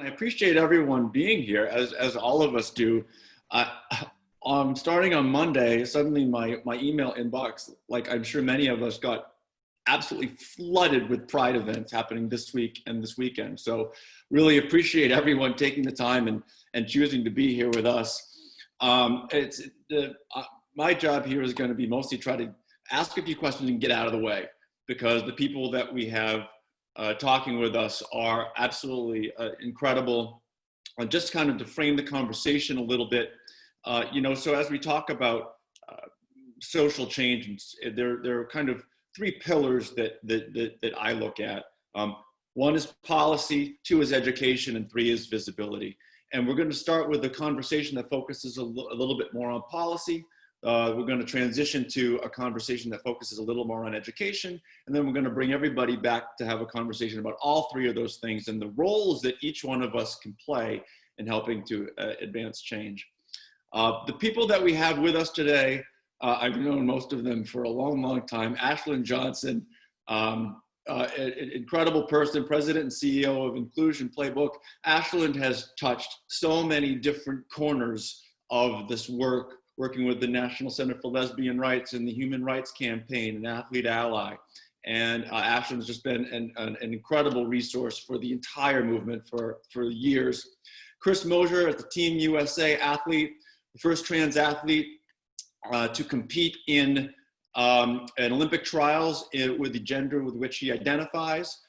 I appreciate everyone being here, as all of us do. Starting on Monday, suddenly my email inbox, like I'm sure many of us, got absolutely flooded with Pride events happening this week and this weekend. So really appreciate everyone taking the time and choosing to be here with us. My job here is going to be mostly try to ask a few questions and get out of the way, because the people that we have talking with us are absolutely incredible. Just kind of to frame the conversation a little bit, so as we talk about social change, there are kind of three pillars that I look at. One is policy, two is education, and three is visibility. And we're going to start with a conversation that focuses a little bit more on policy. We're going to transition to a conversation that focuses a little more on education. And then we're going to bring everybody back to have a conversation about all three of those things and the roles that each one of us can play in helping to advance change. The people that we have with us today, I've known most of them for a long, long time. Ashlyn Johnson, an incredible person, president and CEO of Inclusion Playbook. Ashlyn has touched so many different corners of this work, working with the National Center for Lesbian Rights and the Human Rights Campaign and Athlete Ally. And Ashlyn's just been an incredible resource for the entire movement for years. Chris Mosier is the Team USA athlete, the first trans athlete to compete in an Olympic trials with the gender with which he identifies.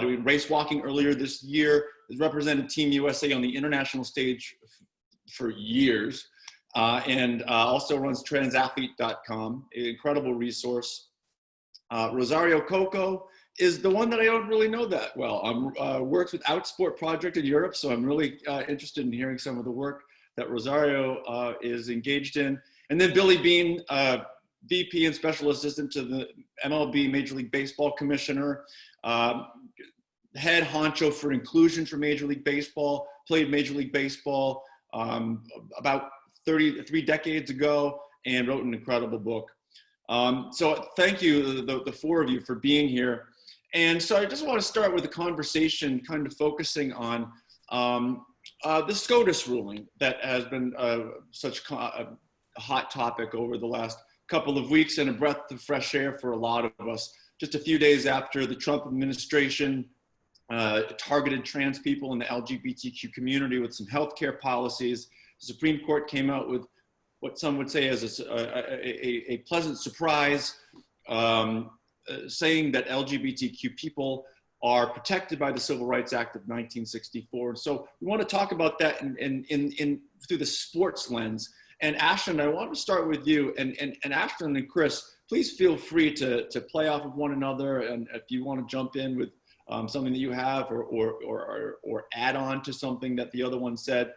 Doing race walking earlier this year, has represented Team USA on the international stage for years, and also runs transathlete.com, an incredible resource. Rosario Coco is the one that I don't really know that well. Works with Outsport Project in Europe, so I'm really interested in hearing some of the work that Rosario is engaged in. And then Billy Bean, VP and Special Assistant to the MLB Major League Baseball Commissioner, head honcho for inclusion for Major League Baseball, played Major League Baseball about 3 decades ago, and wrote an incredible book. So thank you, the four of you, for being here. And so I just want to start with a conversation kind of focusing on the SCOTUS ruling that has been such a hot topic over the last couple of weeks, and a breath of fresh air for a lot of us. Just a few days after the Trump administration targeted trans people in the LGBTQ community with some healthcare policies, the Supreme Court came out with what some would say is a pleasant surprise, saying that LGBTQ people are protected by the Civil Rights Act of 1964. And so we want to talk about that through the sports lens. And Ashlyn, I want to start with you. And Ashlyn and Chris, please feel free to play off of one another. And if you want to jump in with something that you have or add on to something that the other one said.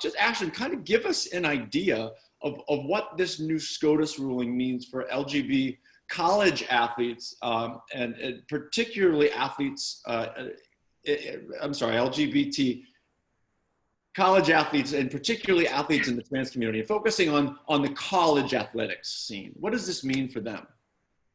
Just Ashlyn, kind of give us an idea of what this new SCOTUS ruling means for LGBT college athletes, and particularly athletes, LGBT college athletes, and particularly athletes in the trans community, focusing on the college athletics scene. What does this mean for them?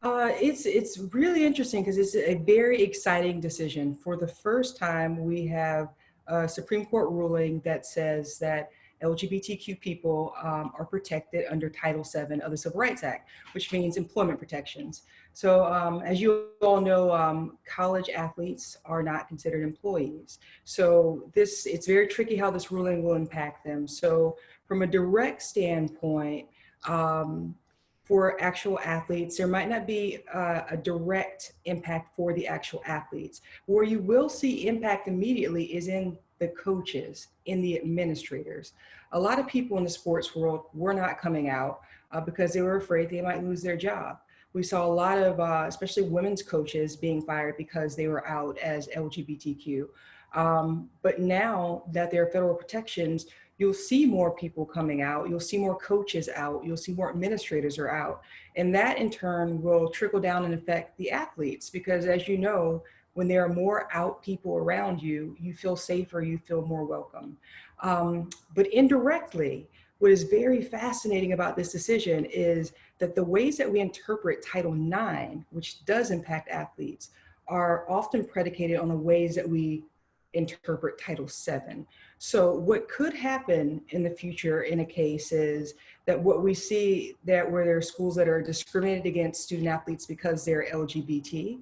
It's really interesting because it's a very exciting decision. For the first time, we have a Supreme Court ruling that says that LGBTQ people are protected under Title VII of the Civil Rights Act, which means employment protections. So as you all know, college athletes are not considered employees. So it's very tricky how this ruling will impact them. So from a direct standpoint, for actual athletes, there might not be a direct impact for the actual athletes. Where you will see impact immediately is in the coaches, in the administrators. A lot of people in the sports world were not coming out because they were afraid they might lose their job. We saw a lot of, especially women's coaches being fired because they were out as LGBTQ. But now that there are federal protections, you'll see more people coming out, you'll see more coaches out, you'll see more administrators are out. And that in turn will trickle down and affect the athletes, because as you know, when there are more out people around you, you feel safer, you feel more welcome. But indirectly, what is very fascinating about this decision is that the ways that we interpret Title IX, which does impact athletes, are often predicated on the ways that we interpret Title VII. So what could happen in the future in a case is that what we see that where there are schools that are discriminated against student athletes because they're LGBT,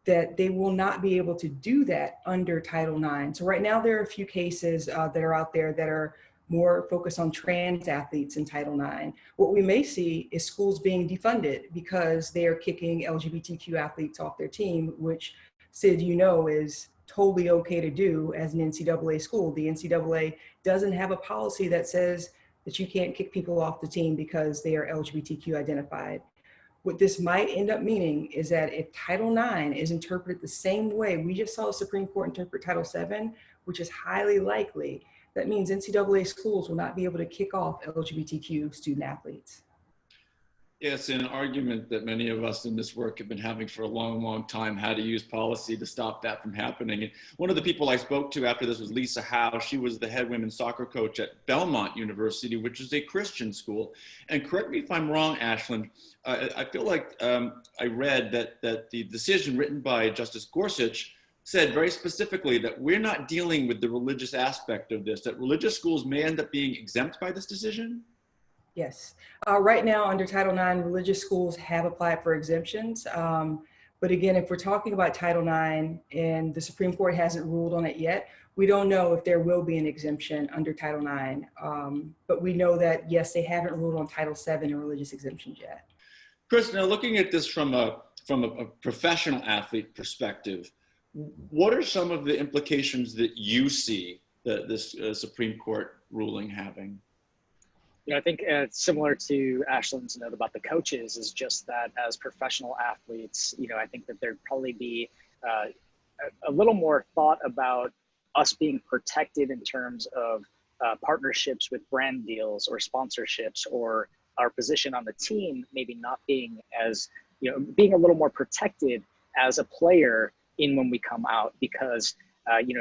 that they will not be able to do that under Title IX. So right now there are a few cases that are out there that are more focused on trans athletes in Title IX. What we may see is schools being defunded because they are kicking LGBTQ athletes off their team, which, Sid, you know, is totally okay to do as an NCAA school. The NCAA doesn't have a policy that says that you can't kick people off the team because they are LGBTQ identified. What this might end up meaning is that if Title IX is interpreted the same way we just saw the Supreme Court interpret Title VII, which is highly likely, that means NCAA schools will not be able to kick off LGBTQ student athletes. It's an argument that many of us in this work have been having for a long, long time, how to use policy to stop that from happening. And one of the people I spoke to after this was Lisa Howe. She was the head women's soccer coach at Belmont University, which is a Christian school. And correct me if I'm wrong, Ashland, I feel like I read that the decision written by Justice Gorsuch said very specifically that we're not dealing with the religious aspect of this, that religious schools may end up being exempt by this decision? Yes. Right now, under Title IX, religious schools have applied for exemptions. But again, if we're talking about Title IX and the Supreme Court hasn't ruled on it yet, we don't know if there will be an exemption under Title IX. But we know that, yes, they haven't ruled on Title VII and religious exemptions yet. Chris, now looking at this from a professional athlete perspective, what are some of the implications that you see that this Supreme Court ruling having? I think similar to Ashland's note about the coaches is just that as professional athletes, I think that there'd probably be a little more thought about us being protected in terms of partnerships with brand deals or sponsorships, or our position on the team maybe not being as, being a little more protected as a player in when we come out, because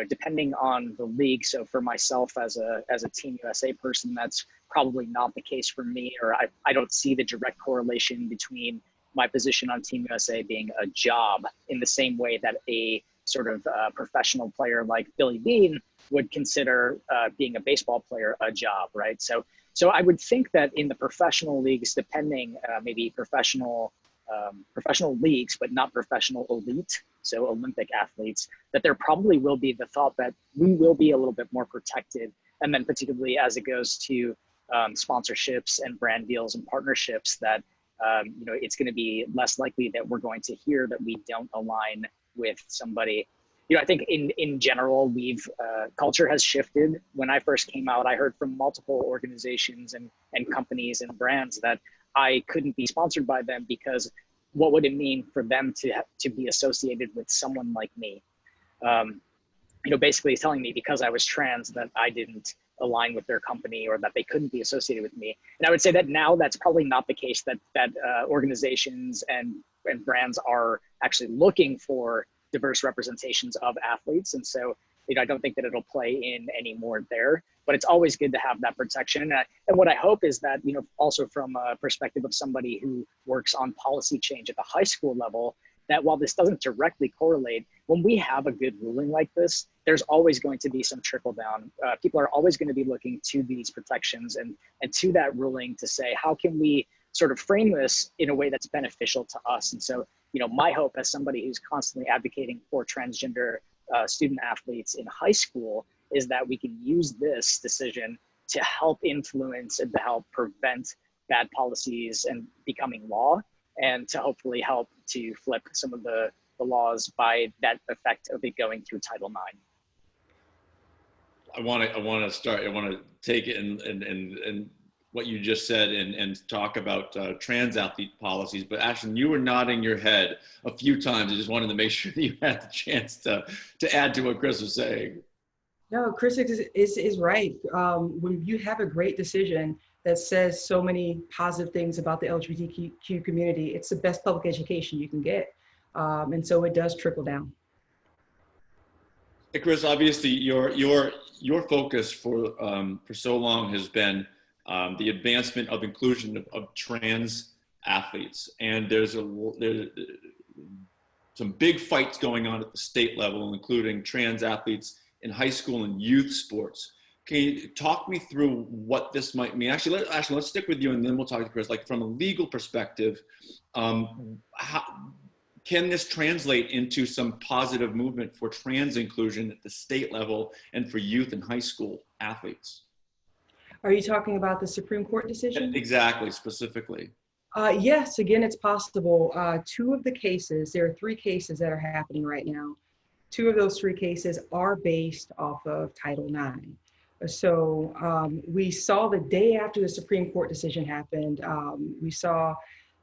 depending on the league. So for myself as a Team USA person, that's probably not the case for me, or I don't see the direct correlation between my position on Team USA being a job in the same way that a sort of professional player like Billy Beane would consider being a baseball player a job, right? So I would think that in the professional leagues, depending maybe professional leagues, but not professional elite, so Olympic athletes, that there probably will be the thought that we will be a little bit more protected. And then particularly as it goes to sponsorships and brand deals and partnerships, that it's going to be less likely that we're going to hear that we don't align with somebody. I think in general, culture has shifted. When I first came out, I heard from multiple organizations and companies and brands that I couldn't be sponsored by them because what would it mean for them to be associated with someone like me? Basically telling me because I was trans that I didn't align with their company or that they couldn't be associated with me. And I would say that now that's probably not the case, that organizations and brands are actually looking for diverse representations of athletes. And so, I don't think that it'll play in anymore there, but it's always good to have that protection. And what I hope is that, also from a perspective of somebody who works on policy change at the high school level, that while this doesn't directly correlate, when we have a good ruling like this, there's always going to be some trickle down. People are always going to be looking to these protections and to that ruling to say, how can we sort of frame this in a way that's beneficial to us? And so, my hope as somebody who's constantly advocating for transgender student athletes in high school is that we can use this decision to help influence and to help prevent bad policies and becoming law, and to hopefully help to flip some of the laws by that effect of it going through Title IX. I want to take it and what you just said and talk about trans athlete policies. But Ashton, you were nodding your head a few times. I just wanted to make sure that you had the chance to add to what Chris was saying. No, Chris is right. When you have a great decision that says so many positive things about the LGBTQ community, it's the best public education you can get. And so it does trickle down. Hey, Chris, obviously your focus for so long has been the advancement of inclusion of trans athletes. And there's some big fights going on at the state level, including trans athletes in high school and youth sports. Can you talk me through what this might mean? Actually, let's stick with you, and then we'll talk to Chris. Like from a legal perspective, how can this translate into some positive movement for trans inclusion at the state level and for youth and high school athletes? Are you talking about the Supreme Court decision? Exactly, specifically. Yes, again, it's possible. Two of the cases, there are three cases that are happening right now. Two of those three cases are based off of Title IX. So we saw the day after the Supreme Court decision happened, we saw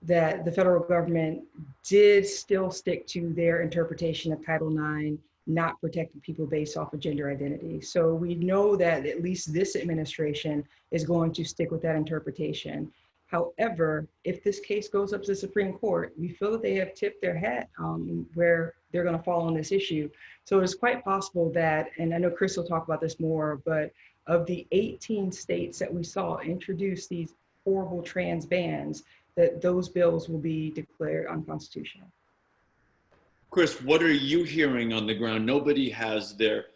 that the federal government did still stick to their interpretation of Title IX, not protecting people based off of gender identity. So we know that at least this administration is going to stick with that interpretation. However, if this case goes up to the Supreme Court, we feel that they have tipped their hat where they're going to fall on this issue. So it's quite possible that, and I know Chris will talk about this more, but of the 18 states that we saw introduce these horrible trans bans, that those bills will be declared unconstitutional. Chris, what are you hearing on the ground? Nobody has their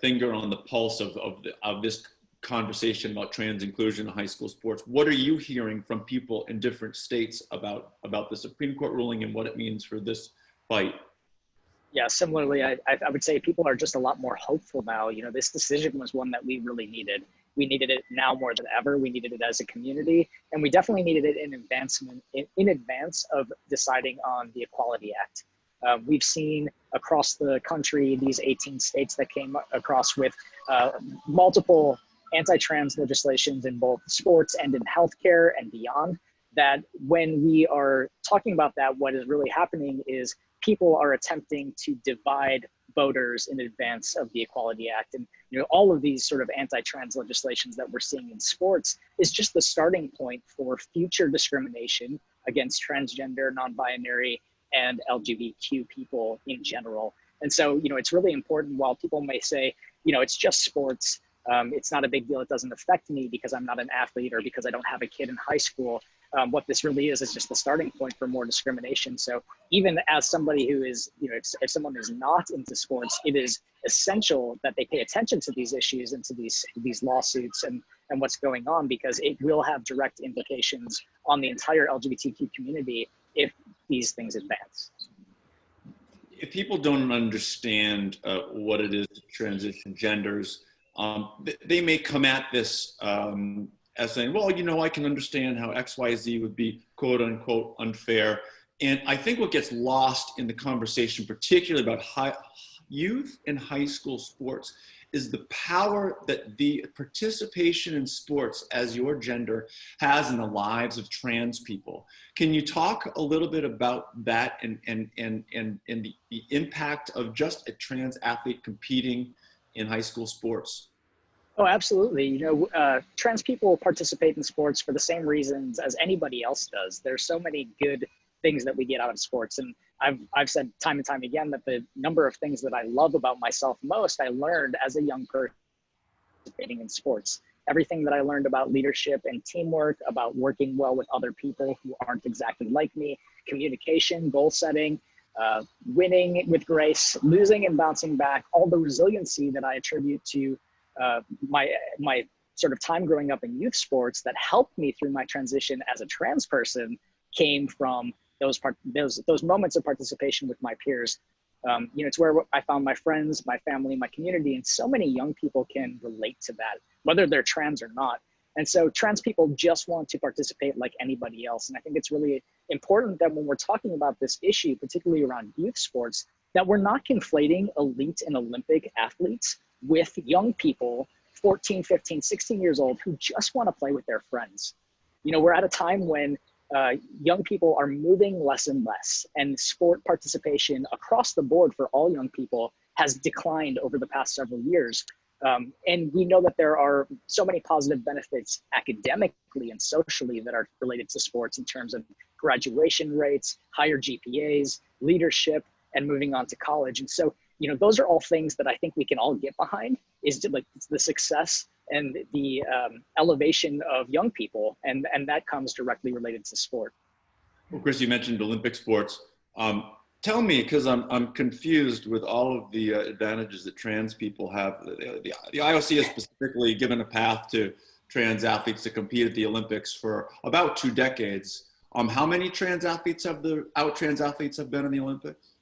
finger on the pulse of this conversation about trans inclusion in high school sports. What are you hearing from people in different states about the Supreme Court ruling and what it means for this fight? Yeah, similarly, I would say people are just a lot more hopeful now. You know, this decision was one that we really needed. We needed it now more than ever. We needed it as a community, and we definitely needed it in advance of deciding on the Equality Act. We've seen across the country, these 18 states that came across with multiple anti-trans legislations in both sports and in healthcare and beyond, that when we are talking about that, what is really happening is people are attempting to divide voters in advance of the Equality Act. And you know, all of these sort of anti-trans legislations that we're seeing in sports is just the starting point for future discrimination against transgender, non-binary, and LGBTQ people in general. And so, you know, it's really important. While people may say, you know, it's just sports, it's not a big deal, it doesn't affect me because I'm not an athlete or because I don't have a kid in high school. What this really is just the starting point for more discrimination. So even as somebody who is, you know, if someone is not into sports, it is essential that they pay attention to these issues and to these lawsuits and what's going on, because it will have direct implications on the entire LGBTQ community if these things advance. If people don't understand what it is to transition genders, they may come at this as saying, well, you know, I can understand how XYZ would be quote unquote unfair. And I think what gets lost in the conversation, particularly about youth and high school sports, is the power that the participation in sports as your gender has in the lives of trans people. Can you talk a little bit about that and the impact of just a trans athlete competing in high school sports? Oh, absolutely. You know, trans people participate in sports for the same reasons as anybody else does. There's so many good things that we get out of sports. And I've said time and time again that the number of things that I love about myself most, I learned as a young person participating in sports. Everything that I learned about leadership and teamwork, about working well with other people who aren't exactly like me, communication, goal setting, winning with grace, losing and bouncing back, all the resiliency that I attribute to my sort of time growing up in youth sports that helped me through my transition as a trans person came from those moments of participation with my peers. You know, it's where I found my friends, my family, my community, and so many young people can relate to that, whether they're trans or not. And so trans people just want to participate like anybody else. And I think it's really important that when we're talking about this issue, particularly around youth sports, that we're not conflating elite and Olympic athletes with young people, 14, 15, 16 years old, who just want to play with their friends. You know, we're at a time when young people are moving less and less, and sport participation across the board for all young people has declined over the past several years. And we know that there are so many positive benefits academically and socially that are related to sports in terms of graduation rates, higher GPAs, leadership, and moving on to college. And so, you know, those are all things that I think we can all get behind, is to, like, the success and the elevation of young people. And that comes directly related to sport. Well, Chris, you mentioned Olympic sports. Tell me, because I'm confused with all of the advantages that trans people have. The IOC has specifically given a path to trans athletes to compete at the Olympics for about 2 decades. How many trans athletes have trans athletes have been in the Olympics?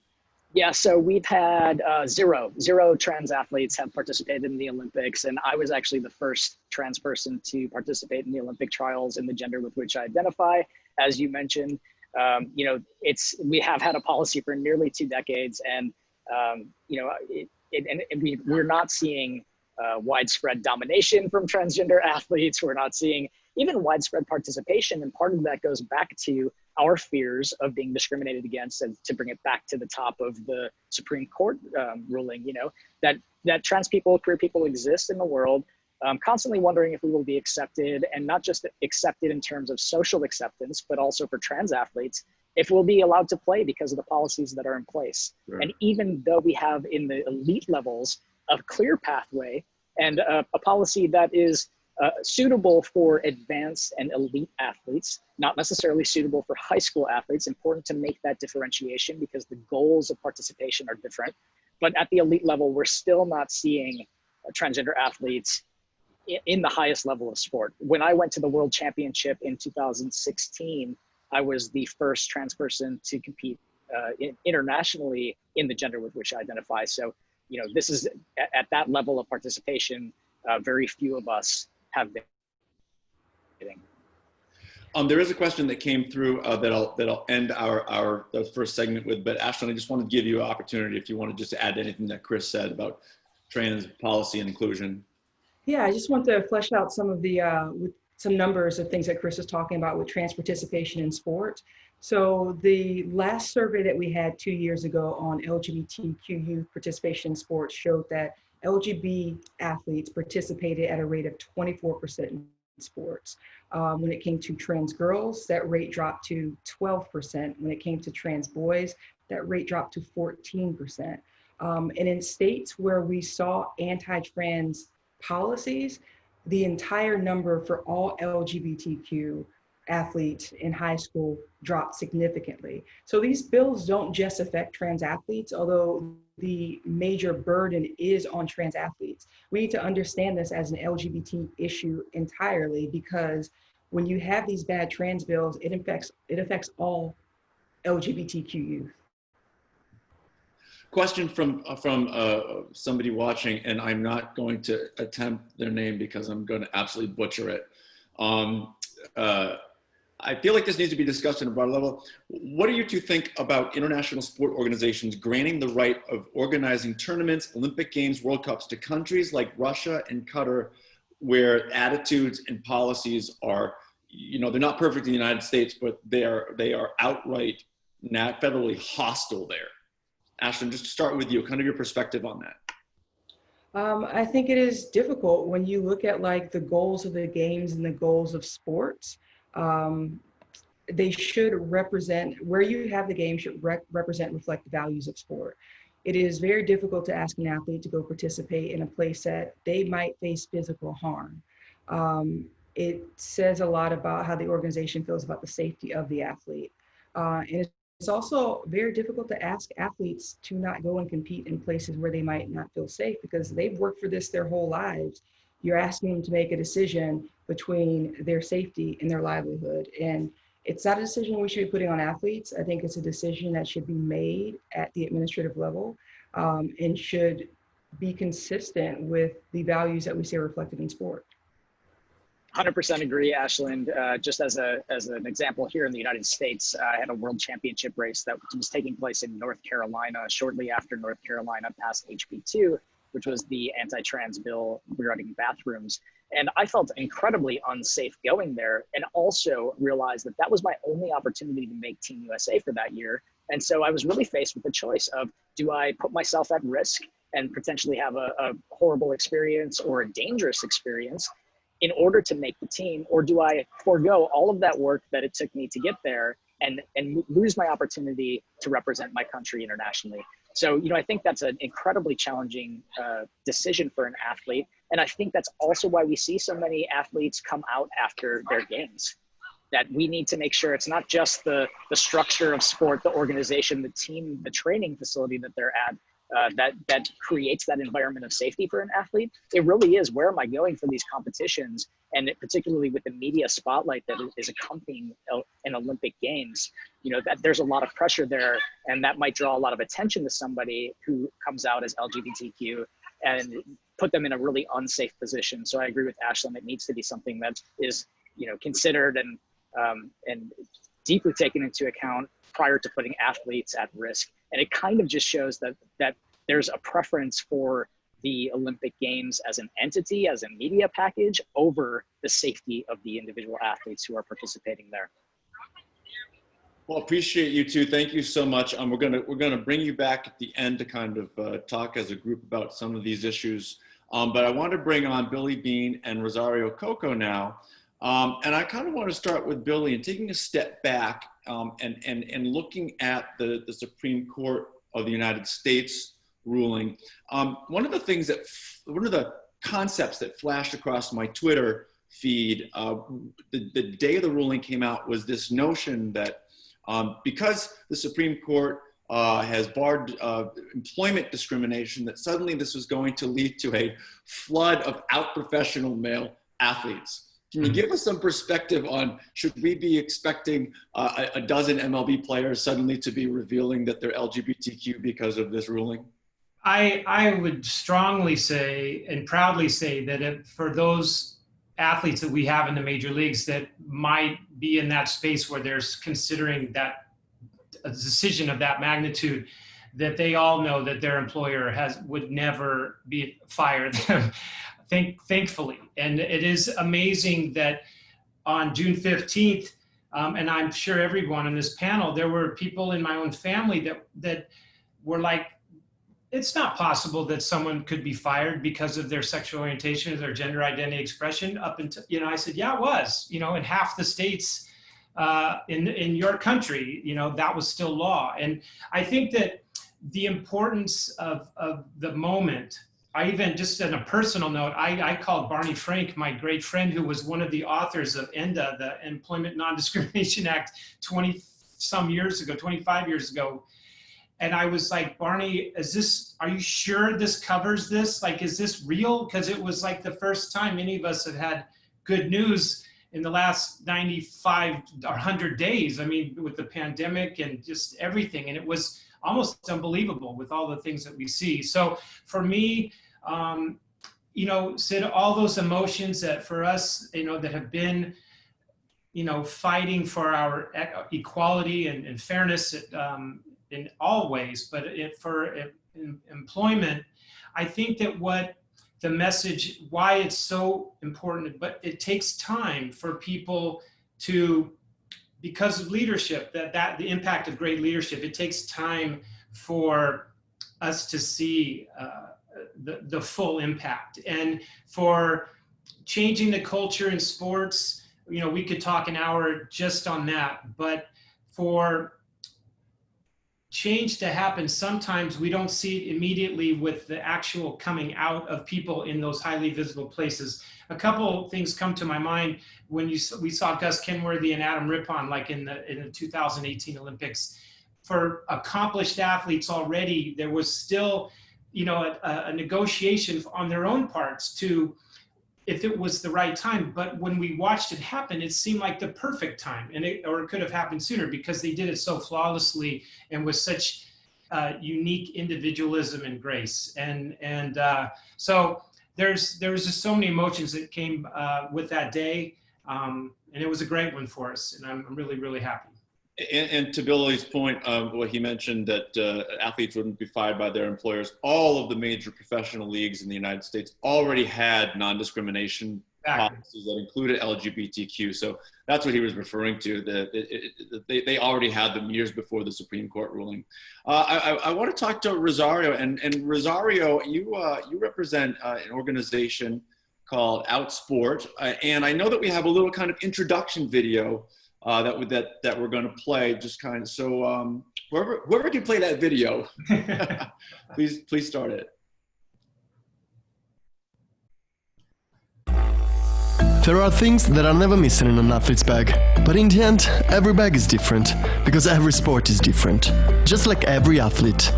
Yeah, so we've had zero trans athletes have participated in the Olympics, and I was actually the first trans person to participate in the Olympic trials in the gender with which I identify. As you mentioned, you know, we have had a policy for nearly 2 decades, and you know, we're not seeing widespread domination from transgender athletes. We're not seeing even widespread participation, and part of that goes back to our fears of being discriminated against, and to bring it back to the top of the Supreme Court ruling, you know, that trans people, queer people exist in the world, constantly wondering if we will be accepted, and not just accepted in terms of social acceptance, but also for trans athletes, if we'll be allowed to play because of the policies that are in place. Sure. And even though we have in the elite levels a clear pathway and a policy that is suitable for advanced and elite athletes, not necessarily suitable for high school athletes. Important to make that differentiation because the goals of participation are different. But at the elite level, we're still not seeing transgender athletes in the highest level of sport. When I went to the World Championship in 2016, I was the first trans person to compete internationally in the gender with which I identify. So, you know, this is at that level of participation, very few of us have been. There is a question that came through that I'll end our the first segment with, but Ashlyn, I just want to give you an opportunity if you want to just add anything that Chris said about trans policy and inclusion. Yeah, I just want to flesh out some of the with some numbers of things that Chris is talking about with trans participation in sport. So the last survey that we had 2 years ago on LGBTQ youth participation in sports showed that LGBT athletes participated at a rate of 24% in sports. When it came to trans girls, that rate dropped to 12%. When it came to trans boys, that rate dropped to 14%. And in states where we saw anti-trans policies, the entire number for all LGBTQ athletes in high school dropped significantly. So these bills don't just affect trans athletes, although the major burden is on trans athletes. We need to understand this as an LGBT issue entirely, because when you have these bad trans bills, it affects all LGBTQ youth. Question from somebody watching, and I'm not going to attempt their name because I'm going to absolutely butcher it. I feel like this needs to be discussed at a broad level. What do you two think about international sport organizations granting the right of organizing tournaments, Olympic Games, World Cups to countries like Russia and Qatar, where attitudes and policies are, you know, they're not perfect in the United States, but they are outright not federally hostile there? Ashlyn, just to start with you, kind of your perspective on that. I think it is difficult when you look at like the goals of the games and the goals of sports. They should represent, where you have the game should reflect the values of sport. It is very difficult to ask an athlete to go participate in a place that they might face physical harm. It says a lot about how the organization feels about the safety of the athlete. And it's also very difficult to ask athletes to not go and compete in places where they might not feel safe, because they've worked for this their whole lives. You're asking them to make a decision between their safety and their livelihood. And it's not a decision we should be putting on athletes. I think it's a decision that should be made at the administrative level, and should be consistent with the values that we see reflected in sport. 100% agree, Ashlyn. Just as an example, here in the United States, I had a world championship race that was taking place in North Carolina shortly after North Carolina passed HB2, which was the anti-trans bill regarding bathrooms. And I felt incredibly unsafe going there, and also realized that that was my only opportunity to make Team USA for that year. And so I was really faced with the choice of, do I put myself at risk and potentially have a horrible experience or a dangerous experience in order to make the team, or do I forego all of that work that it took me to get there and lose my opportunity to represent my country internationally? So, you know, I think that's an incredibly challenging decision for an athlete. And I think that's also why we see so many athletes come out after their games. that we need to make sure it's not just the structure of sport, the organization, the team, the training facility that they're at, that creates that environment of safety for an athlete. It really is, where am I going for these competitions? And particularly with the media spotlight that is accompanying an Olympic Games, that there's a lot of pressure there, and that might draw a lot of attention to somebody who comes out as LGBTQ and put them in a really unsafe position. So I agree with Ashlyn. It needs to be something that is, considered and deeply taken into account prior to putting athletes at risk. And it kind of just shows that there's a preference for the Olympic Games as an entity, as a media package, over the safety of the individual athletes who are participating there. Well, appreciate you too. Thank you so much. We're gonna bring you back at the end to kind of talk as a group about some of these issues. But I want to bring on Billy Bean and Rosario Coco now. And I kind of want to start with Billy and taking a step back and looking at the Supreme Court of the United States ruling. One of the concepts that flashed across my Twitter feed the day the ruling came out was this notion that because the Supreme Court has barred employment discrimination, that suddenly this was going to lead to a flood of out-professional male athletes. Can you give us some perspective on, should we be expecting a dozen MLB players suddenly to be revealing that they're LGBTQ because of this ruling? I would strongly say and proudly say that for those athletes that we have in the major leagues that might be in that space where there's considering that a decision of that magnitude, that they all know that their employer would never fire them. Thankfully. And it is amazing that on June 15th, and I'm sure everyone on this panel, there were people in my own family that were like, it's not possible that someone could be fired because of their sexual orientation or their gender identity expression. Up until, I said, yeah, it was, in half the states in your country, that was still law. And I think that the importance of the moment, I even, just on a personal note, I called Barney Frank, my great friend, who was one of the authors of ENDA, the Employment Non-Discrimination Act, 25 years ago. And I was like, Barney, are you sure this covers this? Like, is this real? Because it was like the first time any of us had good news in the last 95 or 100 days. I mean, with the pandemic and just everything. And it was almost unbelievable with all the things that we see. So for me, Sid, all those emotions that for us, that have been, fighting for our equality and fairness in all ways, but for employment, I think that the message, why it's so important, but it takes time for people to, because of leadership, that the impact of great leadership, it takes time for us to see the full impact. And for changing the culture in sports, we could talk an hour just on that, but for change to happen, sometimes we don't see it immediately with the actual coming out of people in those highly visible places. A couple things come to my mind when we saw Gus Kenworthy and Adam Rippon, like in the 2018 Olympics. For accomplished athletes already, there was still, a negotiation on their own parts to, if it was the right time. But when we watched it happen, it seemed like the perfect time, or it could have happened sooner because they did it so flawlessly and with such unique individualism and grace. And so there was just so many emotions that came with that day, and it was a great one for us. And I'm really, really happy. And to Billy's point, what he mentioned that athletes wouldn't be fired by their employers, all of the major professional leagues in the United States already had non-discrimination policies that included LGBTQ. So that's what he was referring to. They already had them years before the Supreme Court ruling. I want to talk to Rosario. And Rosario, you represent an organization called Outsport. And I know that we have a little kind of introduction video that we're going to play, just kind of, so whoever can play that video, please start it. There are things that are never missing in an athlete's bag. But in the end, every bag is different, because every sport is different, just like every athlete.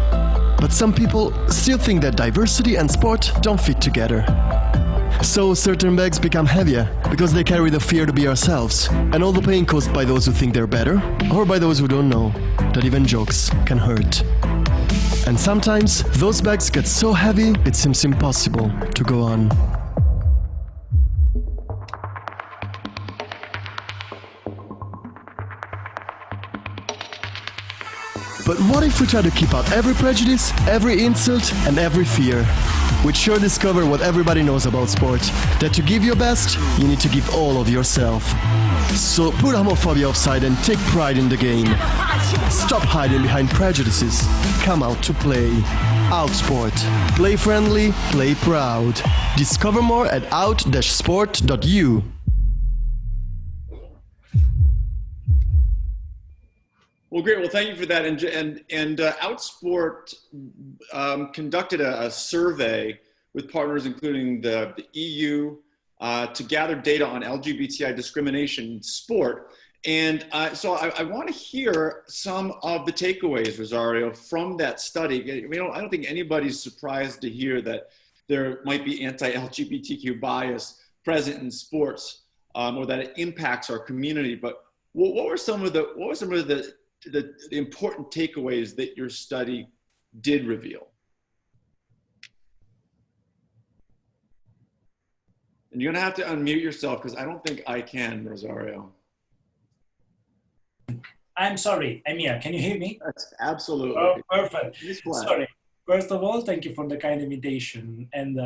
But some people still think that diversity and sport don't fit together. So certain bags become heavier, because they carry the fear to be ourselves, and all the pain caused by those who think they're better, or by those who don't know that even jokes can hurt. And sometimes, those bags get so heavy, it seems impossible to go on. But what if we try to keep out every prejudice, every insult, and every fear? We'd sure discover what everybody knows about sport, that to give your best, you need to give all of yourself. So put homophobia offside and take pride in the game. Stop hiding behind prejudices. Come out to play. Outsport. Play friendly, play proud. Discover more at out-sport.eu. Well, great. Well, thank you for that. And Outsport conducted a survey with partners, including the EU, to gather data on LGBTI discrimination in sport. And so I want to hear some of the takeaways, Rosario, from that study. I don't think anybody's surprised to hear that there might be anti-LGBTQ bias present in sports, or that it impacts our community. But what were some of the important takeaways that your study did reveal? And you're gonna have to unmute yourself because I don't think I can, Rosario. I'm sorry, I'm here. Can you hear me? That's absolutely. Oh, perfect. Sorry. First of all, thank you for the kind invitation. And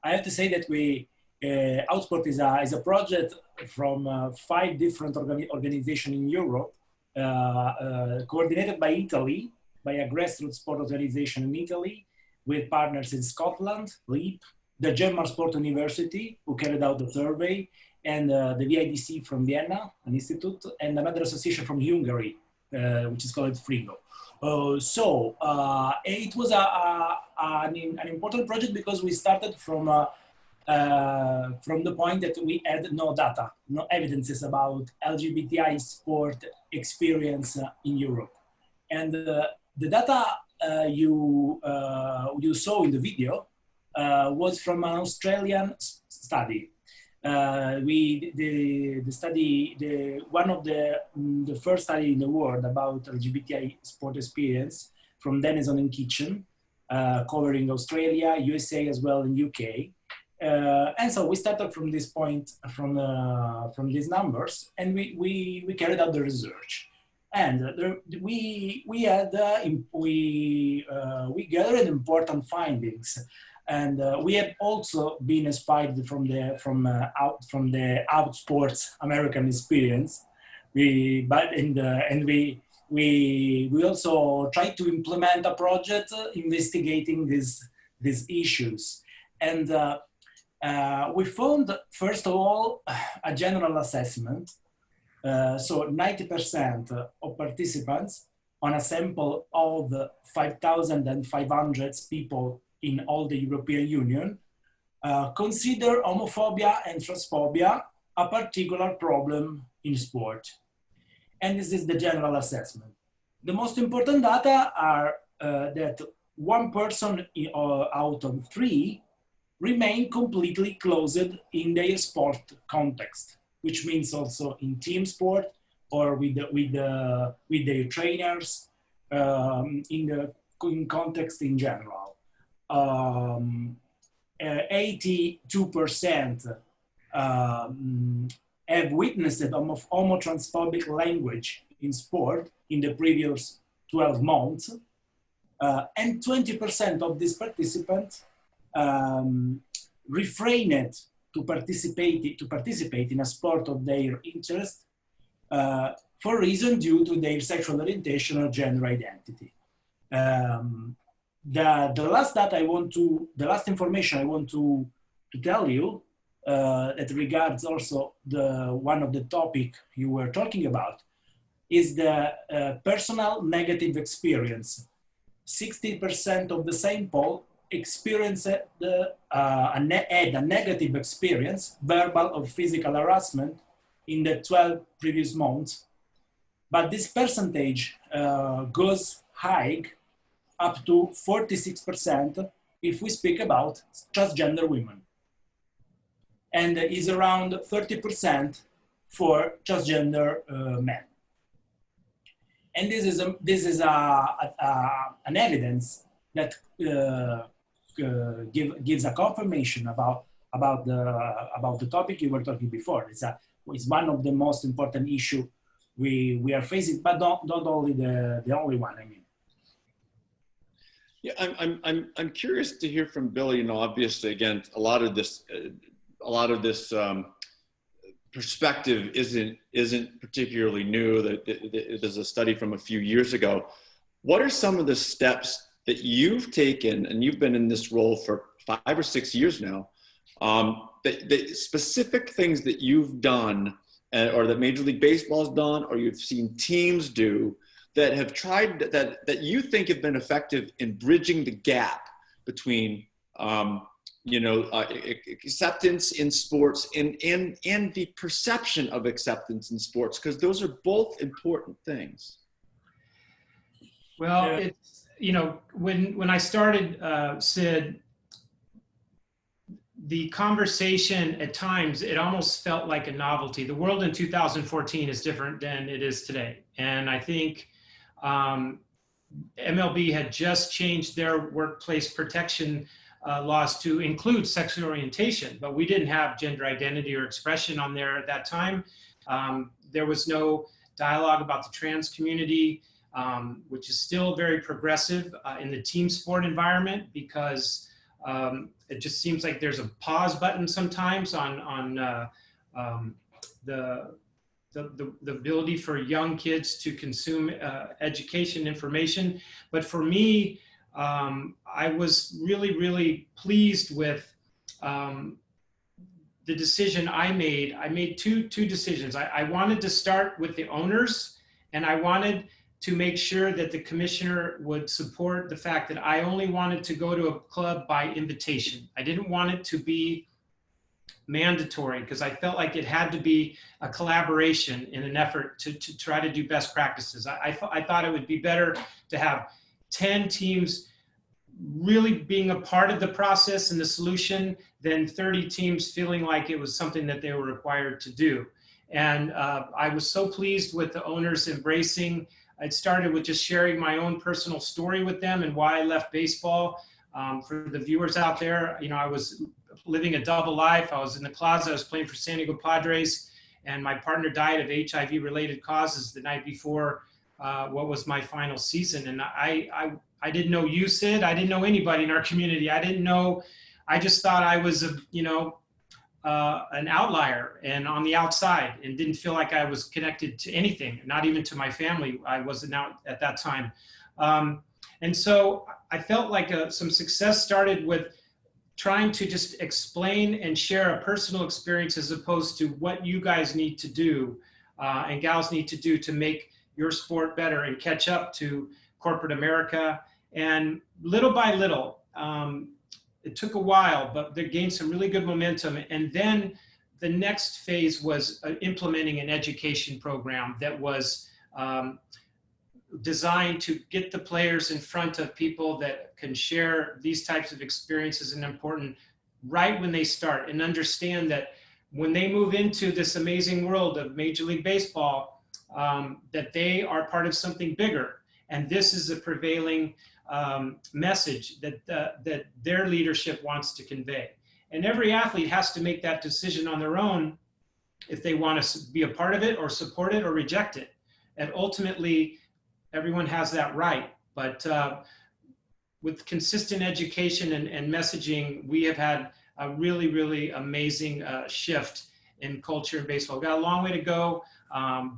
I have to say that Outsport is a project from 5 different organizations in Europe, coordinated by Italy, by a grassroots sport organization in Italy, with partners in Scotland, LEAP, the German Sport University, who carried out the survey, and the VIDC from Vienna, an institute, and another association from Hungary, which is called Frigo. It was an important project because we started from the point that we had no data, no evidences about LGBTI sport experience in Europe. And the data you saw in the video was from an Australian study. One of the first study in the world about LGBTI sport experience from Denison and Kitchen, covering Australia, USA as well, and UK. And so we started from this point, from these numbers, and we carried out the research. And we gathered important findings. And we have also been inspired from the Outsports American experience. We also tried to implement a project investigating these issues. And we found, first of all, a general assessment. So 90% of participants on a sample of 5,500 people in all the European Union, consider homophobia and transphobia a particular problem in sport. And this is the general assessment. The most important data are that 1 person out of 3 remain completely closed in their sport context, which means also in team sport or with their trainers, in context in general. 82% have witnessed homotransphobic language in sport in the previous 12 months. And 20% of these participants refrained to participate in a sport of their interest for reason due to their sexual orientation or gender identity. The last information I want to tell you that regards also one of the topic you were talking about is the personal negative experience. 60% of the sample experienced had a negative experience, verbal or physical harassment, in the 12 previous months. But this percentage goes high up to 46% if we speak about transgender women. And is around 30% for transgender men. And this is an evidence that gives a confirmation about the topic you were talking before. It's one of the most important issue we are facing, but not only the only one. I mean. Yeah, I'm curious to hear from Billy. You know, obviously, again, a lot of this perspective isn't particularly new. That there's a study from a few years ago. What are some of the steps that you've taken, and you've been in this role for 5 or 6 years now, the specific things that you've done, or that Major League Baseball has done, or you've seen teams do, that have tried, that you think have been effective in bridging the gap between acceptance in sports and the perception of acceptance in sports, because those are both important things. Well, it's, you know, when I started, Sid, the conversation at times, it almost felt like a novelty. The world in 2014 is different than it is today. And I think MLB had just changed their workplace protection laws to include sexual orientation, but we didn't have gender identity or expression on there at that time. There was no dialogue about the trans community, which is still very progressive in the team sport environment, because it just seems like there's a pause button sometimes on the ability for young kids to consume education information. But for me, I was really, really pleased with the decision I made. I made two decisions. I wanted to start with the owners, and I wanted to make sure that the commissioner would support the fact that I only wanted to go to a club by invitation. I didn't want it to be mandatory, because I felt like it had to be a collaboration in an effort to try to do best practices. I thought it would be better to have 10 teams really being a part of the process and the solution than 30 teams feeling like it was something that they were required to do. And I was so pleased with the owners embracing. It started with just sharing my own personal story with them and why I left baseball. For the viewers out there, you know, I was living a double life. I was in the closet. I was playing for San Diego Padres, and my partner died of HIV-related causes the night before what was my final season. And I didn't know you, Sid. I didn't know anybody in our community. I didn't know. I just thought I was an outlier and on the outside, and didn't feel like I was connected to anything, not even to my family. I wasn't out at that time. And so I felt like some success started with trying to just explain and share a personal experience, as opposed to what you guys need to do and gals need to do to make your sport better and catch up to corporate America. And little by little, it took a while, but they gained some really good momentum. And then the next phase was implementing an education program that was designed to get the players in front of people that can share these types of experiences, and important right when they start, and understand that when they move into this amazing world of Major League Baseball, that they are part of something bigger. And this is a prevailing message that their leadership wants to convey. And every athlete has to make that decision on their own if they want to be a part of it or support it or reject it. And ultimately, everyone has that right. But with consistent education and messaging, we have had a really, really amazing shift in culture in baseball. We've got a long way to go,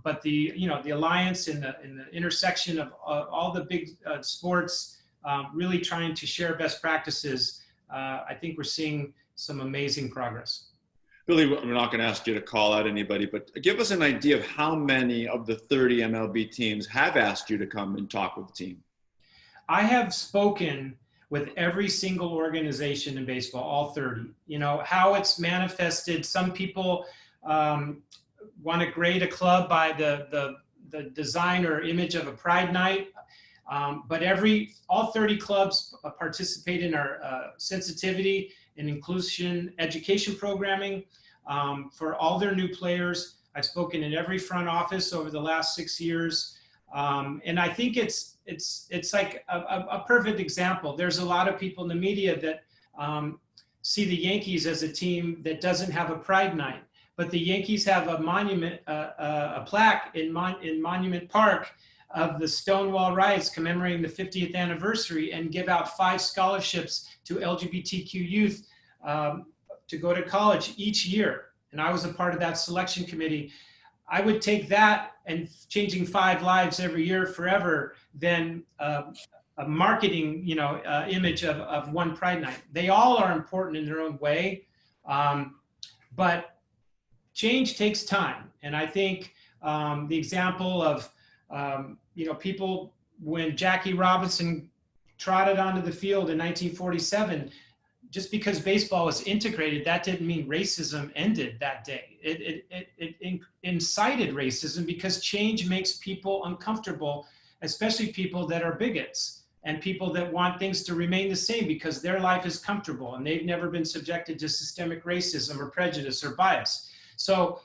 but the alliance in the intersection of all the big sports, really trying to share best practices, I think we're seeing some amazing progress. Billy, we're not going to ask you to call out anybody, but give us an idea of how many of the 30 MLB teams have asked you to come and talk with the team. I have spoken with every single organization in baseball, all 30. You know, how it's manifested, some people want to grade a club by the design or image of a pride night. But all 30 clubs participate in our sensitivity and inclusion education programming for all their new players. I've spoken in every front office over the last 6 years. And I think it's like a perfect example. There's a lot of people in the media that see the Yankees as a team that doesn't have a pride night, but the Yankees have a monument, a plaque in Monument Park of the Stonewall riots commemorating the 50th anniversary, and give out 5 scholarships to LGBTQ youth to go to college each year. And I was a part of that selection committee. I would take that and changing 5 lives every year forever than a marketing, image of one Pride Night. They all are important in their own way, but change takes time. And I think the example of, people, when Jackie Robinson trotted onto the field in 1947, just because baseball was integrated, that didn't mean racism ended that day. It incited racism because change makes people uncomfortable, especially people that are bigots and people that want things to remain the same because their life is comfortable and they've never been subjected to systemic racism or prejudice or bias. So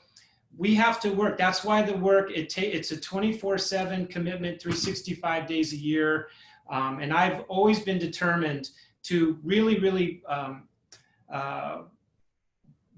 we have to work. That's why the work, it's a 24/7 commitment, 365 days a year. And I've always been determined to really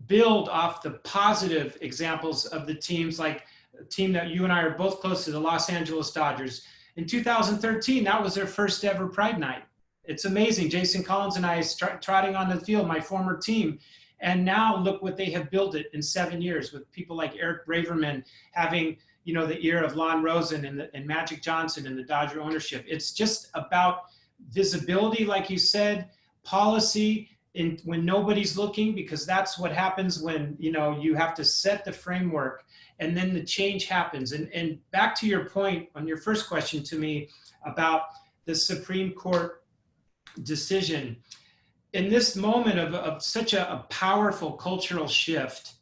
build off the positive examples of the teams, like a team that you and I are both close to, the Los Angeles Dodgers. In 2013, that was their first ever Pride Night. It's amazing. Jason Collins and I trotting on the field, my former team. And now look what they have built it in 7 years with people like Eric Braverman having, the ear of Lon Rosen and Magic Johnson and the Dodger ownership. It's just about visibility, like you said, policy when nobody's looking, because that's what happens when, you have to set the framework and then the change happens. And back to your point on your first question to me about the Supreme Court decision, in this moment of such a powerful cultural shift,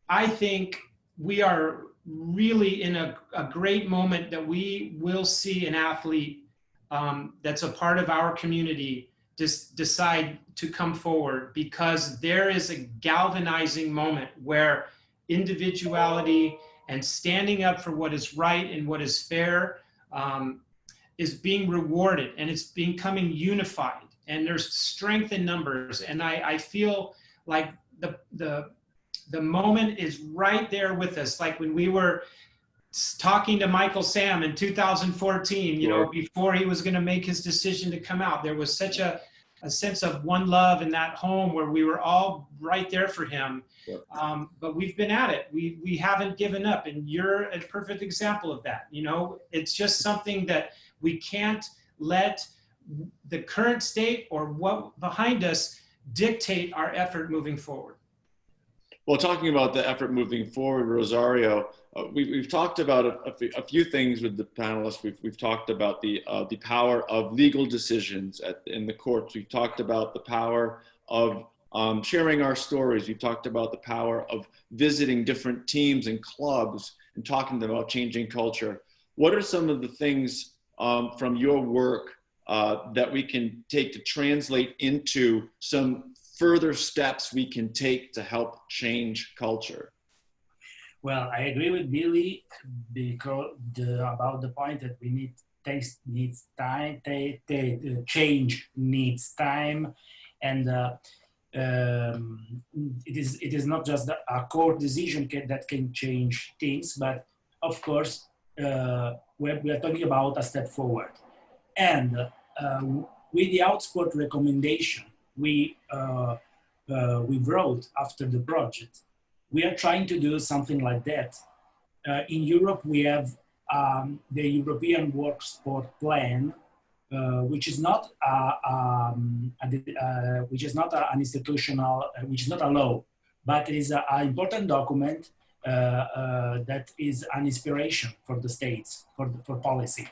I think we are really in a great moment that we will see an athlete that's a part of our community just decide to come forward, because there is a galvanizing moment where individuality and standing up for what is right and what is fair is being rewarded, and it's becoming unified. And there's strength in numbers. And I feel like the moment is right there with us. Like when we were talking to Michael Sam in 2014, before he was going to make his decision to come out, there was such a sense of one love in that home where we were all right there for him. Yep. But we've been at it. We haven't given up. And you're a perfect example of that. It's just something that we can't let the current state or what behind us dictate our effort moving forward. Well, talking about the effort moving forward, Rosario, we've talked about a few things with the panelists. We've talked about the power of legal decisions in the courts. We've talked about the power of sharing our stories. We've talked about the power of visiting different teams and clubs and talking to them about changing culture. What are some of the things from your work that we can take to translate into some further steps we can take to help change culture? Well, I agree with Billy about the point that needs time, change needs time, and it is not just a court decision that can change things, but of course we are talking about a step forward. And with the Outsport recommendation we wrote after the project, we are trying to do something like that. In Europe, we have the European Work Sport Plan, which is not an institutional, which is not a law, but is an important document that is an inspiration for the states for policy.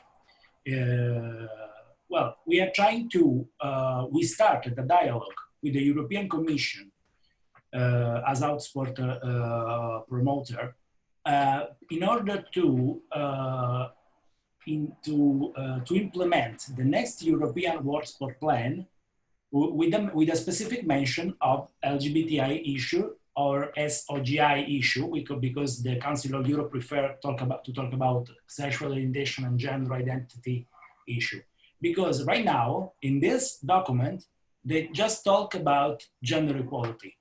Well, we are trying to, we started a dialogue with the European Commission as Outsport promoter in order to implement the next European World Sport Plan with a specific mention of LGBTI issue or SOGI issue, because the Council of Europe prefer to talk about sexual orientation and gender identity issue. Because right now, in this document, they just talk about gender equality.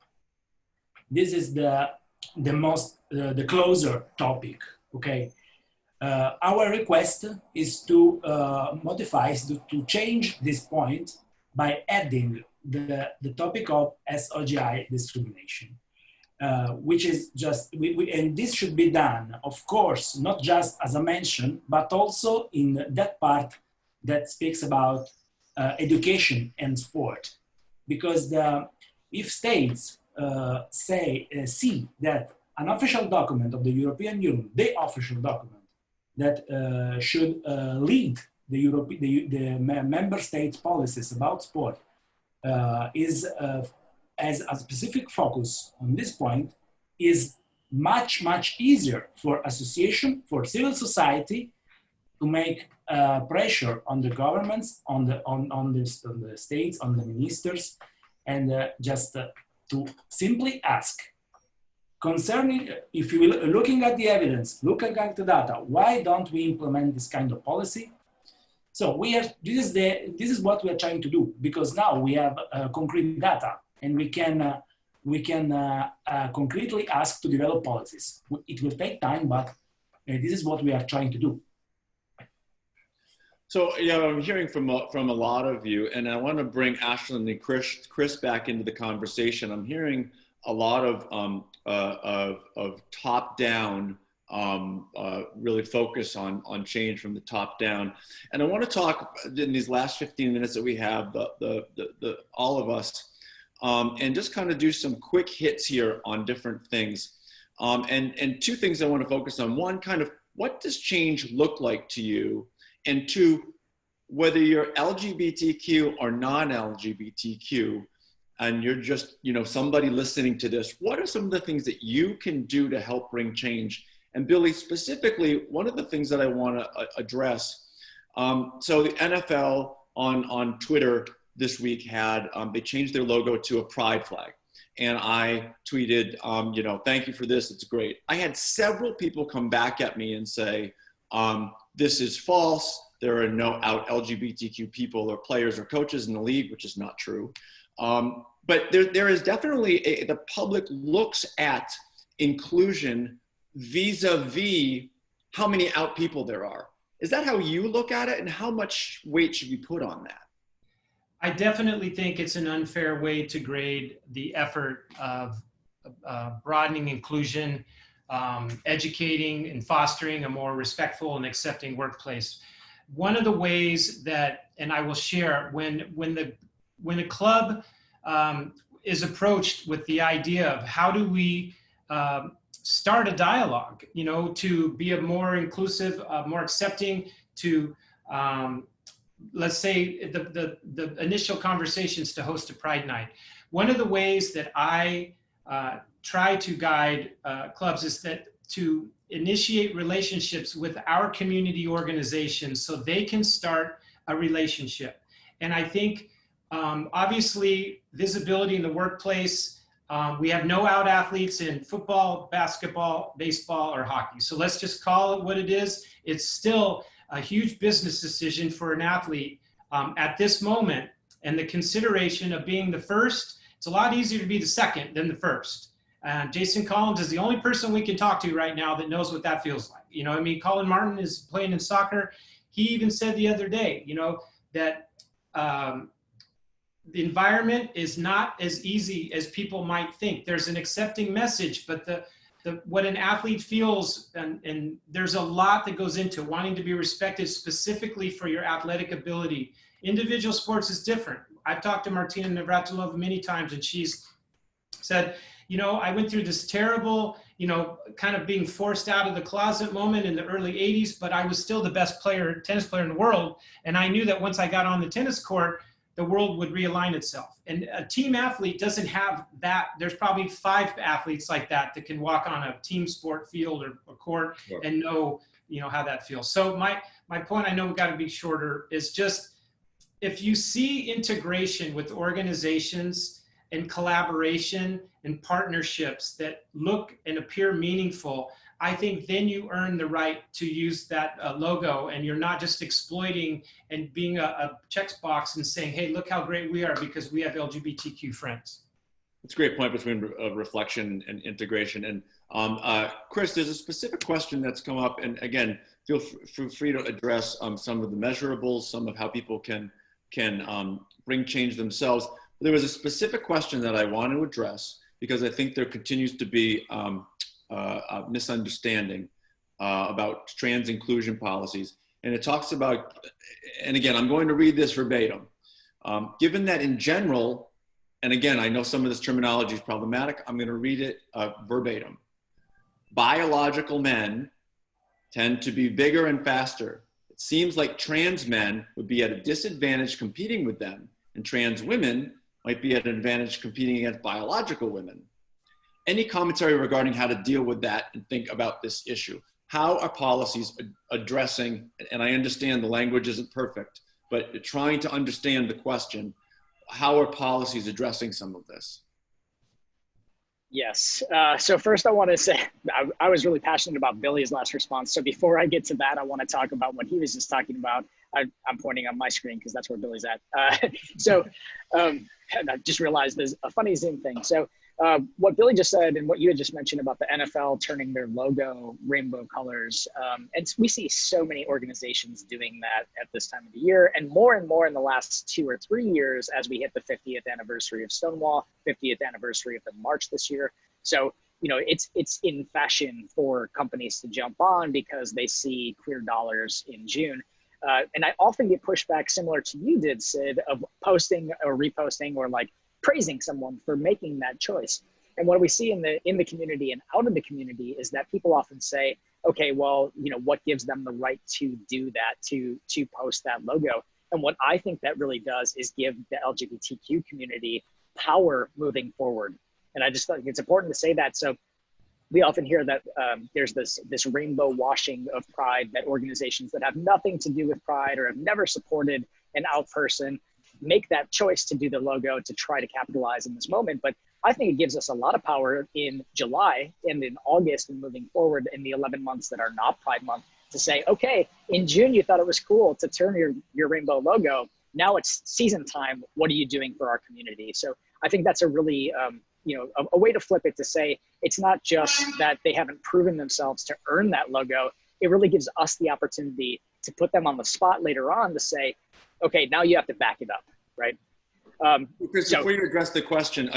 This is the closer topic, okay? Our request is to modify, to change this point by adding the topic of SOGI discrimination. Which is just, and this should be done, of course, not just as a mention, but also in that part that speaks about education and sport. Because if states see that an official document of the European Union, the official document that should lead the member states' policies about sport as a specific focus on this point, is much, much easier for association, for civil society to make pressure on the governments, on the states, on the ministers, and just to simply ask, concerning, if you're looking at the evidence, looking at the data, why don't we implement this kind of policy? So this is what we are trying to do, because now we have concrete data, and we can concretely ask to develop policies. It will take time, but this is what we are trying to do. So, I'm hearing from a lot of you, and I want to bring Ashlyn and Chris back into the conversation. I'm hearing a lot of top-down, really focus on change from the top down. And I want to talk in these last 15 minutes that we have, all of us, and just kind of do some quick hits here on different things. And two things I want to focus on. One, kind of, what does change look like to you? And two, whether you're LGBTQ or non-LGBTQ, and you're just, somebody listening to this, what are some of the things that you can do to help bring change? And Billy, specifically, one of the things that I want to address, so the NFL on Twitter this week had, they changed their logo to a pride flag. And I tweeted, thank you for this, it's great. I had several people come back at me and say, this is false. There are no out LGBTQ people or players or coaches in the league, which is not true. But there is definitely, the public looks at inclusion vis-a-vis how many out people there are. Is that how you look at it? And how much weight should we put on that? I definitely think it's an unfair way to grade the effort of broadening inclusion, educating and fostering a more respectful and accepting workplace. One of the ways that, and I will share, when a club is approached with the idea of how do we start a dialogue, to be a more inclusive, more accepting, to let's say the initial conversations to host a Pride Night. One of the ways that I try to guide clubs is that to initiate relationships with our community organizations so they can start a relationship. And I think obviously visibility in the workplace, we have no out athletes in football, basketball, baseball, or hockey. So let's just call it what it is. It's still a huge business decision for an athlete at this moment. And the consideration of being the first, it's a lot easier to be the second than the first. Jason Collins is the only person we can talk to right now that knows what that feels like. Colin Martin is playing in soccer. He even said the other day, that the environment is not as easy as people might think. There's an accepting message, but what an athlete feels, and there's a lot that goes into wanting to be respected specifically for your athletic ability. Individual sports is different. I've talked to Martina Navratilova many times, and she's said, you know, I went through this terrible, you know, kind of being forced out of the closet moment in the early 80s, but I was still the best tennis player in the world. And I knew that once I got on the tennis court, the world would realign itself. And a team athlete doesn't have that. There's probably 5 athletes like that can walk on a team sport field or court and know, you know, how that feels. So my point, I know we've got to be shorter, is just, if you see integration with organizations and collaboration and partnerships that look and appear meaningful, I think then you earn the right to use that logo, and you're not just exploiting and being a checkbox and saying, hey, look how great we are because we have LGBTQ friends. It's a great point between reflection and integration. And Chris, there's a specific question that's come up, and again, feel free to address some of the measurables, some of how people can bring change themselves. There was a specific question that I want to address because I think there continues to be a misunderstanding about trans inclusion policies. And it talks about, and again, I'm going to read this verbatim. Given that in general, and again, I know some of this terminology is problematic, I'm going to read it verbatim. Biological men tend to be bigger and faster. It seems like trans men would be at a disadvantage competing with them, and trans women might be at an advantage competing against biological women. Any commentary regarding how to deal with that and think about this issue? How are policies addressing, and I understand the language isn't perfect, but trying to understand the question, how are policies addressing some of this? Yes. So first I want to say, I was really passionate about Billy's last response. So before I get to that, I want to talk about what he was just talking about. I'm pointing on my screen because that's where Billy's at. And I just realized there's a funny Zoom thing. So what Billy just said and what you had just mentioned about the NFL turning their logo rainbow colors. And we see so many organizations doing that at this time of the year, and more in the last 2 or 3 years as we hit the 50th anniversary of Stonewall, 50th anniversary of the March this year. So, you know, it's in fashion for companies to jump on because they see queer dollars in June. And I often get pushback similar to you did, Sid, of posting or reposting or like praising someone for making that choice. And what we see in the community and out of the community is that people often say, okay, well, you know, what gives them the right to do that, to post that logo? And what I think that really does is give the LGBTQ community power moving forward. And I just think it's important to say that. So we often hear that there's this rainbow washing of pride, that organizations that have nothing to do with pride or have never supported an out person make that choice to do the logo to try to capitalize in this moment. But I think it gives us a lot of power in July and in August and moving forward in the 11 months that are not Pride Month to say, okay, in June, you thought it was cool to turn your rainbow logo. Now it's season time. What are you doing for our community? So I think that's a really, a way to flip it to say, it's not just that they haven't proven themselves to earn that logo. It really gives us the opportunity to put them on the spot later on to say, okay, now you have to back it up, right? Chris, before you address the question,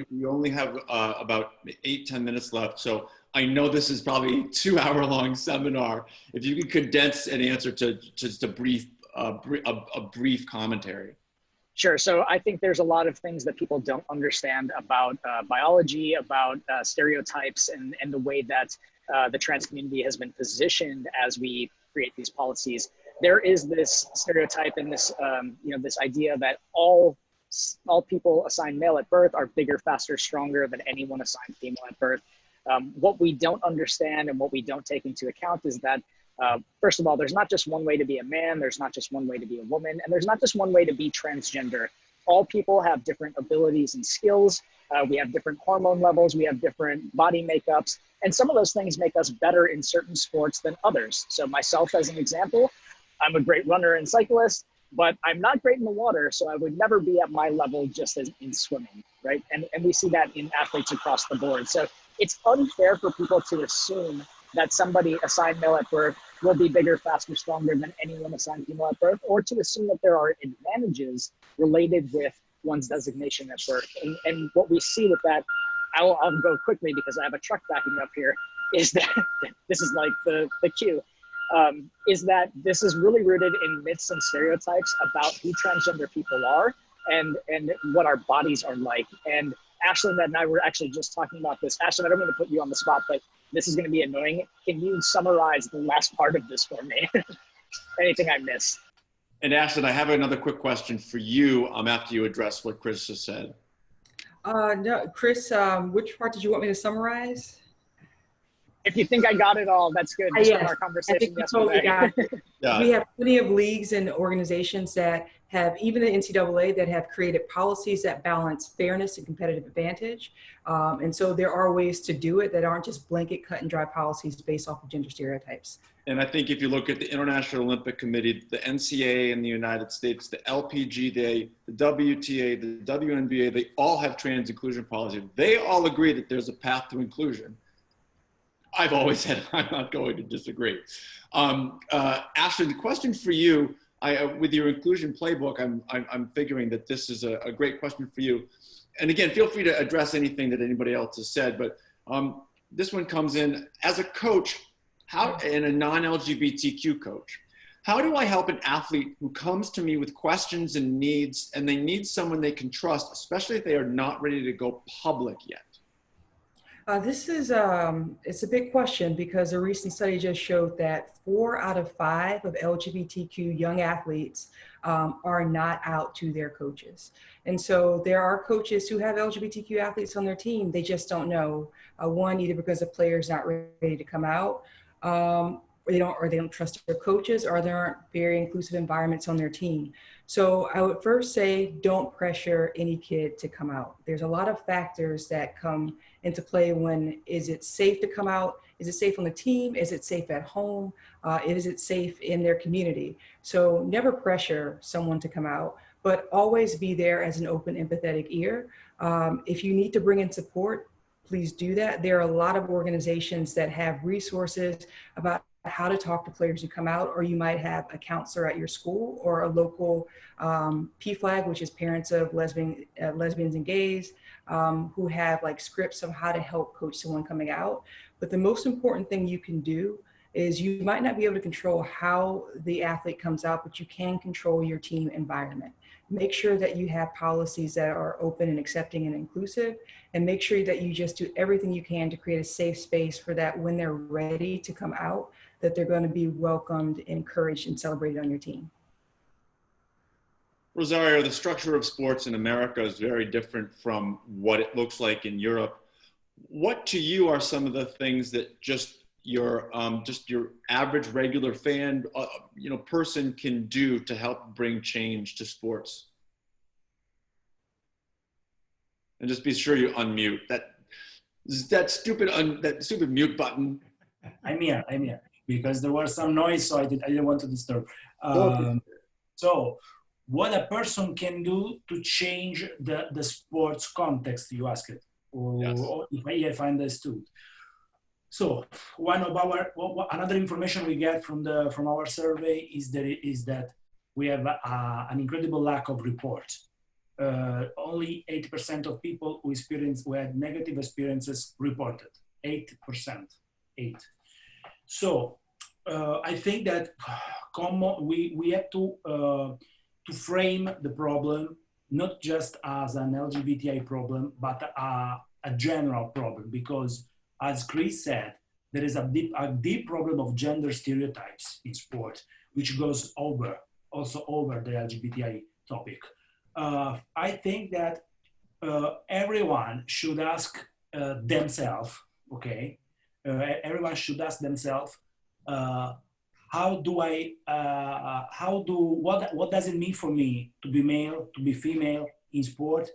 we only have about 8-10 minutes left. So I know this is probably a 2-hour-long seminar. If you could condense an answer to just a brief commentary. Sure. So I think there's a lot of things that people don't understand about biology, about stereotypes, and the way that the trans community has been positioned as we create these policies. There is this stereotype and this, this idea that all people assigned male at birth are bigger, faster, stronger than anyone assigned female at birth. What we don't understand and what we don't take into account is that, first of all, there's not just one way to be a man, there's not just one way to be a woman, and there's not just one way to be transgender. All people have different abilities and skills. We have different hormone levels, we have different body makeups, and some of those things make us better in certain sports than others. So myself, as an example, I'm a great runner and cyclist, but I'm not great in the water, so I would never be at my level just as in swimming, right? And we see that in athletes across the board. So it's unfair for people to assume that somebody assigned male at birth will be bigger, faster, stronger than anyone assigned female at birth, or to assume that there are advantages related with one's designation at birth. And what we see with that, I'll go quickly because I have a truck backing up here, is that this is like the cue. Is that this is really rooted in myths and stereotypes about who transgender people are and what our bodies are like. And Ashlyn and I were actually just talking about this. Ashlyn, I don't mean to put you on the spot, but this is going to be annoying. Can you summarize the last part of this for me? Anything I missed? And Ashlyn, I have another quick question for you after you address what Chris has said. No, Chris, which part did you want me to summarize? If you think I got it all, that's good. Just from Yes, our I conversation think you yesterday. totally got it. Yeah. We have plenty of leagues and organizations that have, even the NCAA, that have created policies that balance fairness and competitive advantage. And so there are ways to do it that aren't just blanket cut and dry policies based off of gender stereotypes. And I think if you look at the International Olympic Committee, the NCAA in the United States, the LPGA, the WTA, the WNBA, they all have trans inclusion policies. They all agree that there's a path to inclusion. I've always said I'm not going to disagree. Ashley, the question for you, with your inclusion playbook, I'm figuring that this is a great question for you. And again, feel free to address anything that anybody else has said, but this one comes in as a coach, and a non-LGBTQ coach. How do I help an athlete who comes to me with questions and needs, and they need someone they can trust, especially if they are not ready to go public yet? This is, it's a big question because a recent study just showed that 4 out of 5 of LGBTQ young athletes are not out to their coaches. And so there are coaches who have LGBTQ athletes on their team. They just don't know. One, either because the player's not ready to come out, or they don't trust their coaches, or there aren't very inclusive environments on their team. So I would first say, don't pressure any kid to come out. There's a lot of factors that come into play when, is it safe to come out? Is it safe on the team? Is it safe at home? Is it safe in their community? So never pressure someone to come out, but always be there as an open, empathetic ear. If you need to bring in support, please do that. There are a lot of organizations that have resources about how to talk to players who come out, or you might have a counselor at your school or a local PFLAG, which is Parents of Lesbians and Gays, who have like scripts of how to help coach someone coming out. But the most important thing you can do is, you might not be able to control how the athlete comes out, but you can control your team environment. Make sure that you have policies that are open and accepting and inclusive, and make sure that you just do everything you can to create a safe space for that when they're ready to come out, that they're going to be welcomed, encouraged, and celebrated on your team. Rosario, the structure of sports in America is very different from what it looks like in Europe. What to you are some of the things that just your average regular fan, person can do to help bring change to sports? And just be sure you unmute that stupid mute button. I'm here, because there was some noise, so I didn't want to disturb. So what a person can do to change the sports context, you asked, or if I understood. So another information we get from our survey is that we have an incredible lack of reports. Only 80% of people who had negative experiences reported. 8%. So I think that we have to frame the problem not just as an LGBTI problem, but a general problem, because as Chris said, there is a deep problem of gender stereotypes in sport, which goes over the LGBTI topic. I think that everyone should ask themselves, everyone should ask themselves, what does it mean for me to be male, to be female in sport?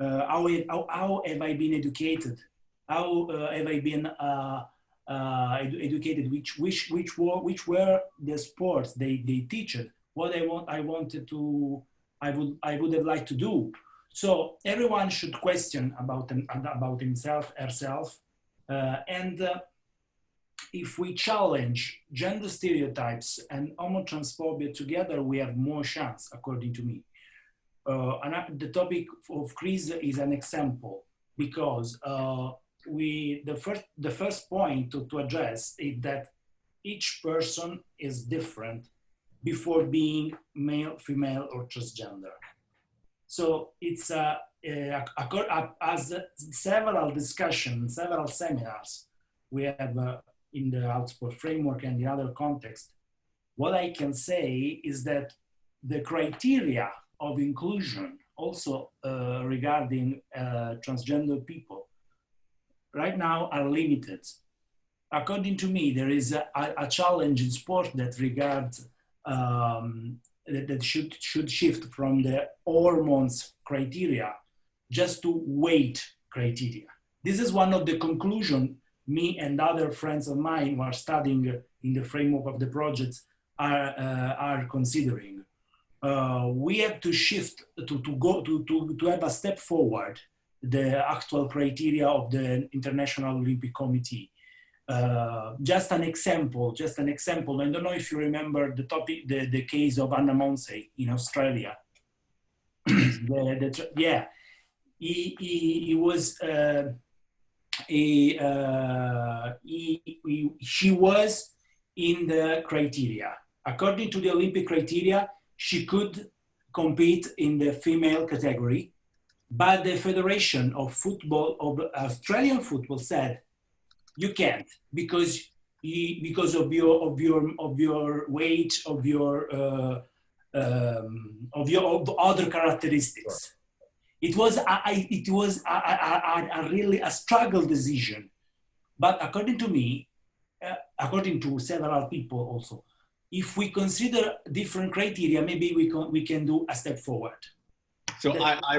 How have I been educated? How have I been educated? Which were the sports they teach it? What I would have liked to do. So everyone should question about himself, herself, and if we challenge gender stereotypes and homotransphobia together, we have more chance, according to me. The topic of Chris is an example, because the first point to address is that each person is different before being male, female, or transgender. So it's as several discussions, several seminars we have in the Outsport framework and in other contexts, what I can say is that the criteria of inclusion also regarding transgender people right now are limited. According to me, there is a challenge in sport that regards that should shift from the hormones criteria just to weight criteria. This is one of the conclusions me and other friends of mine who are studying in the framework of the projects are considering. We have to shift to have a step forward the actual criteria of the International Olympic Committee. Just an example. I don't know if you remember the case of Anna Monsey in Australia. She was in the criteria. According to the Olympic criteria, she could compete in the female category, but the Federation of Football of Australian football said you can't because of your weight, of other characteristics. It was really a struggle decision, but according to me, according to several people also, if we consider different criteria, maybe we can do a step forward. So I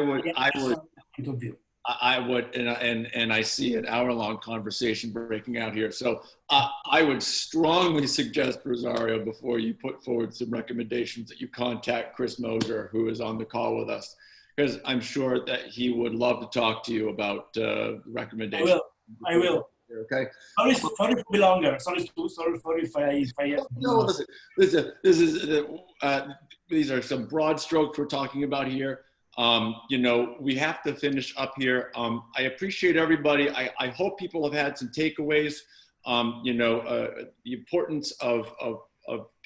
would, and I see an hour-long conversation breaking out here. So I would strongly suggest, Rosario, before you put forward some recommendations, that you contact Chris Moser, who is on the call with us, because I'm sure that he would love to talk to you about recommendations. I will. Okay. Sorry to be longer. Sorry if I have. No, listen. These are some broad strokes we're talking about here. We have to finish up here. I appreciate everybody. I hope people have had some takeaways. The importance of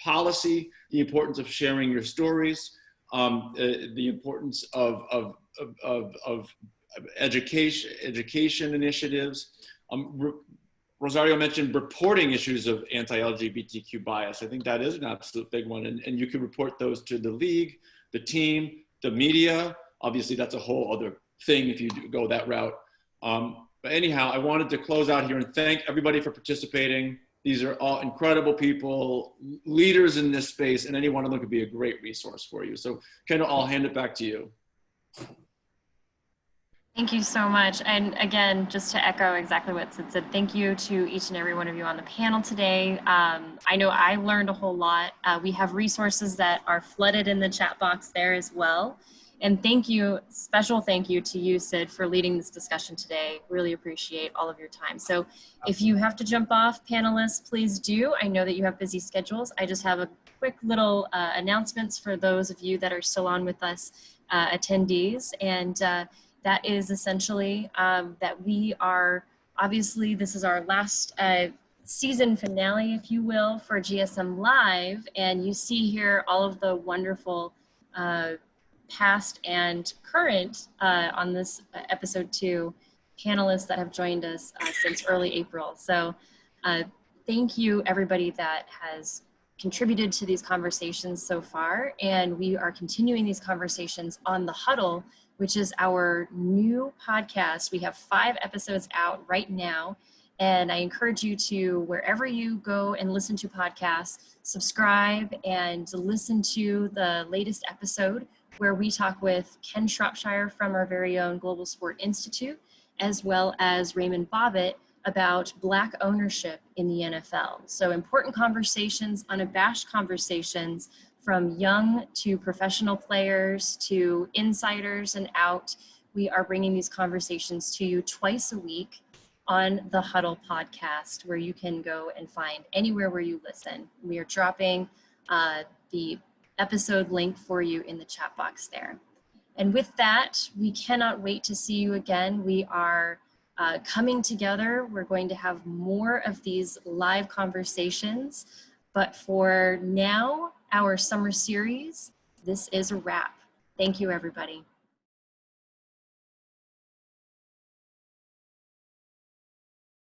policy, the importance of sharing your stories, the importance of education initiatives. Rosario mentioned reporting issues of anti-LGBTQ bias. I think that is an absolute big one. And you can report those to the league, the team, the media. Obviously, that's a whole other thing if you go that route. But anyhow, I wanted to close out here and thank everybody for participating. These are all incredible people, leaders in this space, and any one of them could be a great resource for you. So Kendall, I'll hand it back to you. Thank you so much. And again, just to echo exactly what Sid said, thank you to each and every one of you on the panel today. I know I learned a whole lot. We have resources that are flooded in the chat box there as well. And thank you, special thank you to you, Sid, for leading this discussion today. Really appreciate all of your time. So if you have to jump off, panelists, please do. I know that you have busy schedules. I just have a quick little announcements for those of you that are still on with us, attendees. And that is essentially that we are, obviously this is our last season finale, if you will, for GSM Live. And you see here all of the wonderful past and current on this episode 2 panelists that have joined us since early April. So thank you everybody that has contributed to these conversations so far. And we are continuing these conversations on The Huddle, which is our new podcast. We have 5 episodes out right now. And I encourage you to, wherever you go and listen to podcasts, subscribe and listen to the latest episode where we talk with Ken Shropshire from our very own Global Sport Institute, as well as Raymond Bobbitt about Black ownership in the NFL. So important conversations, unabashed conversations, from young to professional players to insiders and out. We are bringing these conversations to you twice a week on the Huddle podcast, where you can go and find anywhere where you listen. We are dropping the episode link for you in the chat box there. And with that, we cannot wait to see you again. We are coming together. We're going to have more of these live conversations. But for now, our summer series, this is a wrap. Thank you, everybody.